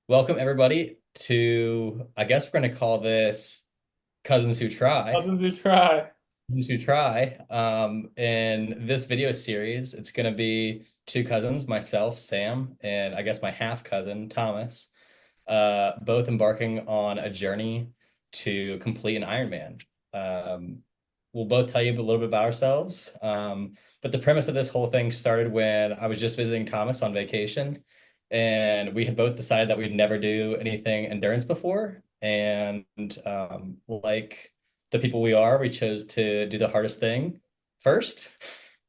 Welcome everybody to, I guess we're going to call this Cousins Who Try. Cousins Who Try. Cousins Who Try. In this video series, it's going to be two cousins, myself, Sam, and I guess my half cousin, Thomas, both embarking on a journey to complete an Ironman. Um, we'll both tell you a little bit about ourselves. But the premise of this whole thing started when I was just visiting Thomas on vacation, and we had both decided that we'd never do anything endurance before. And like the people we are, we chose to do the hardest thing first.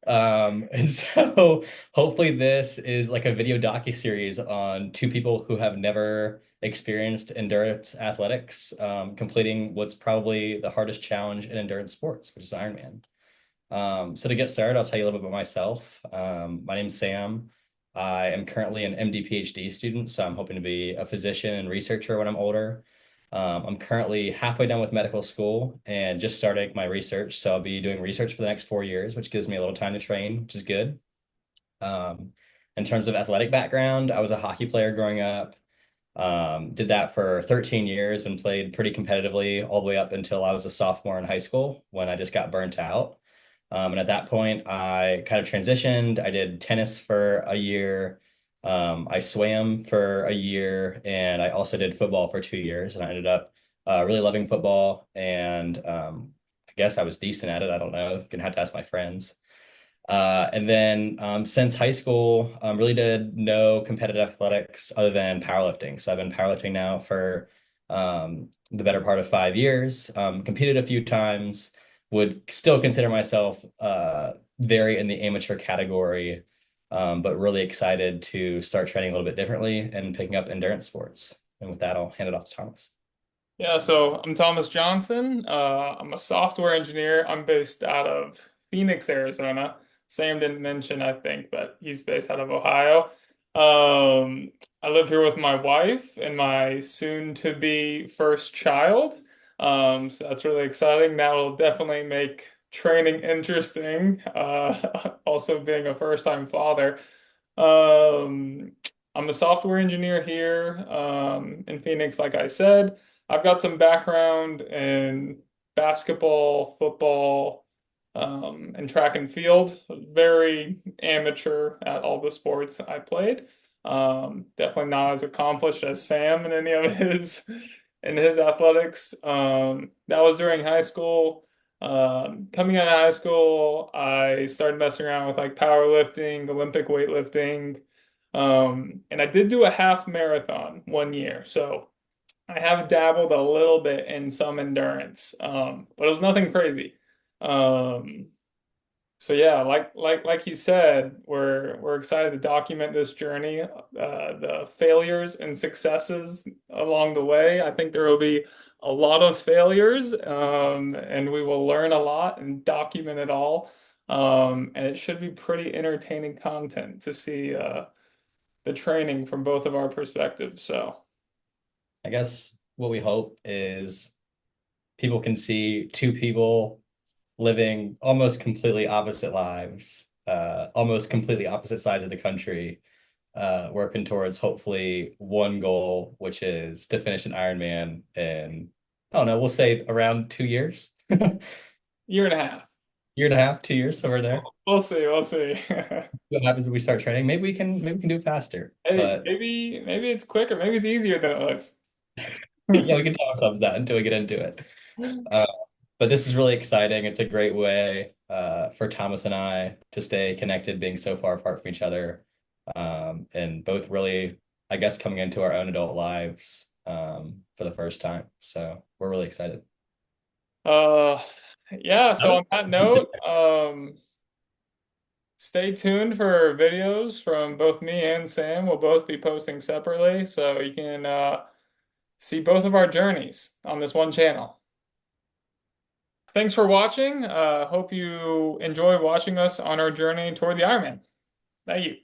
And so hopefully this is like a video docu-series on two people who have never experienced endurance athletics, completing what's probably the hardest challenge in endurance sports, which is Ironman. So to get started, I'll tell you a little bit about myself. My name's Sam. I am currently an MD PhD student, so I'm hoping to be a physician and researcher when I'm older. I'm currently halfway done with medical school and just starting my research. So I'll be doing research for the next 4 years, which gives me a little time to train, which is good. Um, in terms of athletic background, I was a hockey player growing up. Did that for 13 years and played pretty competitively all the way up until I was a sophomore in high school when I just got burnt out. And at that point, I kind of transitioned. I did tennis for a year. I swam for a year, and I also did football for 2 years. And I ended up really loving football. And I guess I was decent at it. I don't know. Gonna have to ask my friends. And then since high school, really did no competitive athletics other than powerlifting. So I've been powerlifting now for the better part of 5 years. Competed a few times, would still consider myself very in the amateur category, but really excited to start training a little bit differently and picking up endurance sports. And with that, I'll hand it off to Thomas. Yeah, so I'm Thomas Johnson. I'm a software engineer. I'm based out of Phoenix, Arizona. Sam didn't mention, I think, but he's based out of Ohio. I live here with my wife and my soon-to-be first child. So that's really exciting. That will definitely make training interesting. Also being a first-time father. Um, I'm a software engineer here in Phoenix, like I said. I've got some background in basketball, football, and track and field. Very amateur at all the sports I played. Definitely not as accomplished as Sam in any of his in his athletics. That was during high school. Coming out of high school, I started messing around with like powerlifting, Olympic weightlifting, and I did do a half marathon one year. So I have dabbled a little bit in some endurance, but it was nothing crazy. Um, so yeah, like he said, we're excited to document this journey, the failures and successes along the way. I think there will be a lot of failures, and we will learn a lot and document it all. And it should be pretty entertaining content to see the training from both of our perspectives. So. I guess what we hope is people can see two people living almost completely opposite lives, almost completely opposite sides of the country, working towards hopefully one goal, which is to finish an Ironman in, I don't know, we'll say around 2 years. Year and a half. Year and a half, 2 years, somewhere there. We'll see. We'll see. What happens if we start training? Maybe we can do it faster. Hey, But maybe it's quicker. Maybe it's easier than it looks. yeah, we can talk clubs that until we get into it. Uh, but this is really exciting. It's a great way for Thomas and I to stay connected, being so far apart from each other, and both really, I guess, coming into our own adult lives for the first time. So we're really excited. Uh, yeah. That So was on that note, stay tuned for videos from both me and Sam. We'll both be posting separately, so you can see both of our journeys on this one channel. Thanks for watching. Hope you enjoy watching us on our journey toward the Ironman. Thank you.